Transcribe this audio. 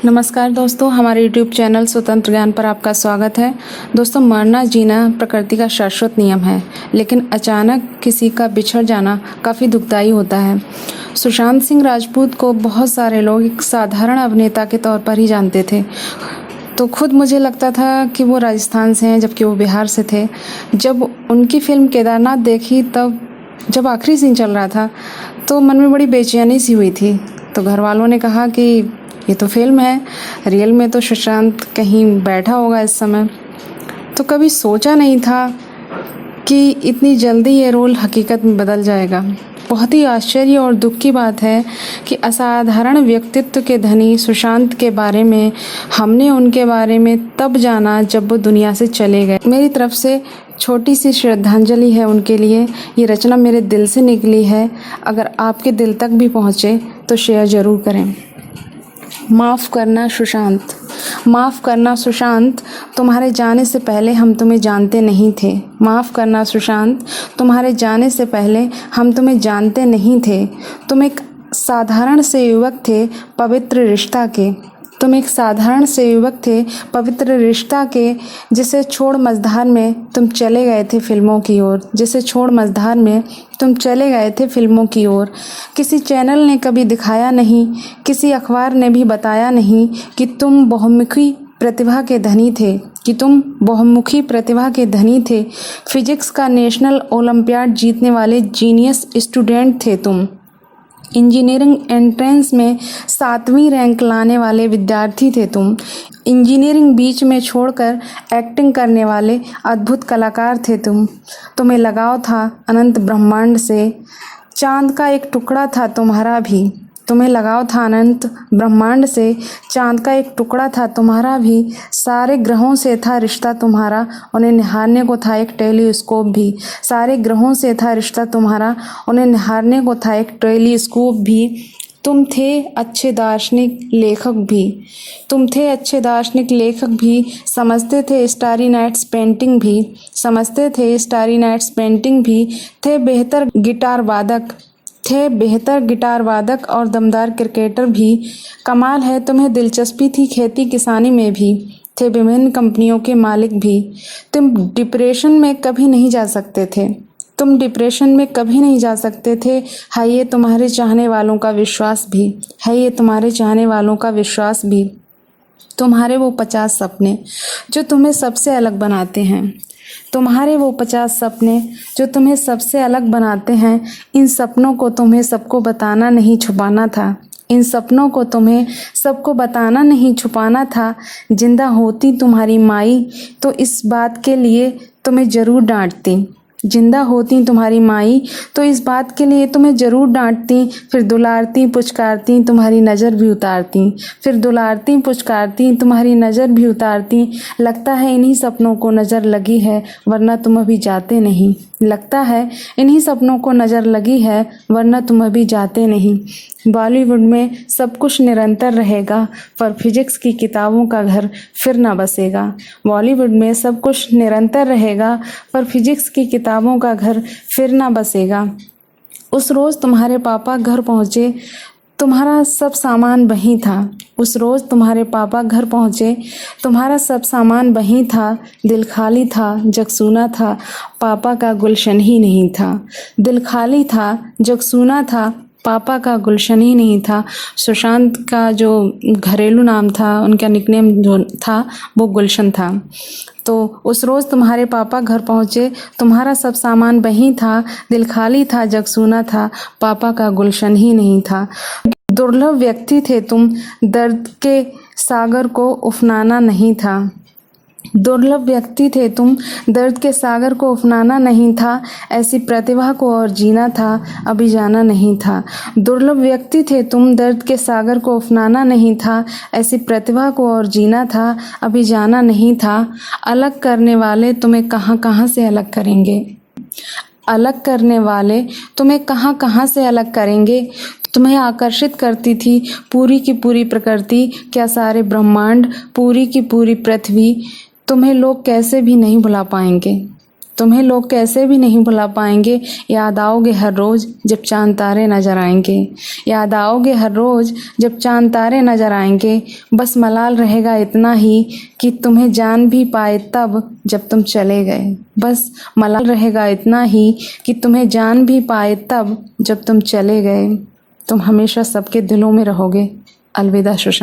नमस्कार दोस्तों, हमारे YouTube चैनल स्वतंत्र ज्ञान पर आपका स्वागत है। दोस्तों, मरना जीना प्रकृति का शाश्वत नियम है, लेकिन अचानक किसी का बिछड़ जाना काफ़ी दुखदाई होता है। सुशांत सिंह राजपूत को बहुत सारे लोग एक साधारण अभिनेता के तौर पर ही जानते थे। तो खुद मुझे लगता था कि वो राजस्थान से हैं, जबकि वो बिहार से थे। जब उनकी फिल्म केदारनाथ देखी, तब जब आखिरी सीन चल रहा था तो मन में बड़ी बेचैनी सी हुई थी। तो घर वालों ने कहा कि ये तो फिल्म है, रियल में तो सुशांत कहीं बैठा होगा इस समय। तो कभी सोचा नहीं था कि इतनी जल्दी ये रोल हकीकत में बदल जाएगा। बहुत ही आश्चर्य और दुख की बात है कि असाधारण व्यक्तित्व के धनी सुशांत के बारे में हमने उनके बारे में तब जाना जब वो दुनिया से चले गए। मेरी तरफ से छोटी सी श्रद्धांजलि है उनके लिए। ये रचना मेरे दिल से निकली है। अगर आपके दिल तक भी पहुँचे तो शेयर ज़रूर करें। माफ़ करना सुशांत। माफ़ करना सुशांत, तुम्हारे जाने से पहले हम तुम्हें जानते नहीं थे। माफ़ करना सुशांत, तुम्हारे जाने से पहले हम तुम्हें जानते नहीं थे। तुम एक साधारण से युवक थे पवित्र रिश्ता के। तुम एक साधारण से युवक थे पवित्र रिश्ता के, जिसे छोड़ मझधार में तुम चले गए थे फिल्मों की ओर। जिसे छोड़ मझधार में तुम चले गए थे फिल्मों की ओर। किसी चैनल ने कभी दिखाया नहीं, किसी अखबार ने भी बताया नहीं कि तुम बहुमुखी प्रतिभा के धनी थे, फिजिक्स का नेशनल ओलंपियाड जीतने वाले जीनियस स्टूडेंट थे तुम। इंजीनियरिंग एंट्रेंस में 7वीं रैंक लाने वाले विद्यार्थी थे तुम। इंजीनियरिंग बीच में छोड़कर एक्टिंग करने वाले अद्भुत कलाकार थे तुम। तुम्हें लगाव था अनंत ब्रह्मांड से, चांद का एक टुकड़ा था तुम्हारा भी। तुम्हें लगाव था अनंत ब्रह्मांड से, चांद का एक टुकड़ा था तुम्हारा भी। सारे ग्रहों से था रिश्ता तुम्हारा, उन्हें निहारने को था एक टेलीस्कोप भी। सारे ग्रहों से था रिश्ता तुम्हारा, उन्हें निहारने को था एक टेलीस्कोप भी। तुम थे अच्छे दार्शनिक लेखक भी। तुम थे अच्छे दार्शनिक लेखक भी। समझते थे स्टारी नाइट्स पेंटिंग भी। समझते थे स्टारी नाइट्स पेंटिंग भी। थे बेहतर गिटार वादक और दमदार क्रिकेटर भी। कमाल है तुम्हें दिलचस्पी थी खेती किसानी में भी। थे विभिन्न कंपनियों के मालिक भी। तुम डिप्रेशन में कभी नहीं जा सकते थे। है ये तुम्हारे चाहने वालों का विश्वास भी। तुम्हारे वो 50 सपने जो तुम्हें सबसे अलग बनाते हैं। इन सपनों को तुम्हें सबको बताना नहीं छुपाना था। जिंदा होती तुम्हारी माई तो इस बात के लिए तुम्हें जरूर डांटती। फिर दुलारती पुचकारती तुम्हारी नज़र भी उतारती। लगता है इन्हीं सपनों को नज़र लगी है, वरना तुम अभी जाते नहीं। बॉलीवुड में सब कुछ निरंतर रहेगा, पर फिजिक्स की किताबों का घर फिर ना बसेगा। उस रोज़ तुम्हारे पापा घर पहुँचे, तुम्हारा सब सामान वहीं था। दिल खाली था, जग सूना था, पापा का गुलशन ही नहीं था। सुशांत का जो घरेलू नाम था, उनका निकनेम जो था वो गुलशन था। तो उस रोज़ तुम्हारे पापा घर पहुँचे, तुम्हारा सब सामान वहीं था। दिल खाली था, जग सूना था, पापा का गुलशन ही नहीं था। दुर्लभ व्यक्ति थे तुम, दर्द के सागर को उफनाना नहीं था। ऐसी प्रतिभा को और जीना था, अभी जाना नहीं था। अलग करने वाले तुम्हें कहाँ से अलग करेंगे। तुम्हें आकर्षित करती थी पूरी की पूरी प्रकृति, क्या सारे ब्रह्मांड, पूरी की पूरी पृथ्वी। तुम्हें लोग कैसे भी नहीं भुला पाएंगे। तुम्हें लोग कैसे भी नहीं भुला पाएंगे। याद आओगे हर रोज़ जब चांद तारे नजर आएंगे। याद आओगे हर रोज़ जब चांद तारे नजर आएंगे। बस मलाल रहेगा इतना ही कि तुम्हें जान भी पाए तब जब तुम चले गए। बस मलाल रहेगा इतना ही कि तुम्हें जान भी पाए तब जब तुम चले गए। तुम हमेशा सबके दिलों में रहोगे। अलविदा सुशांत।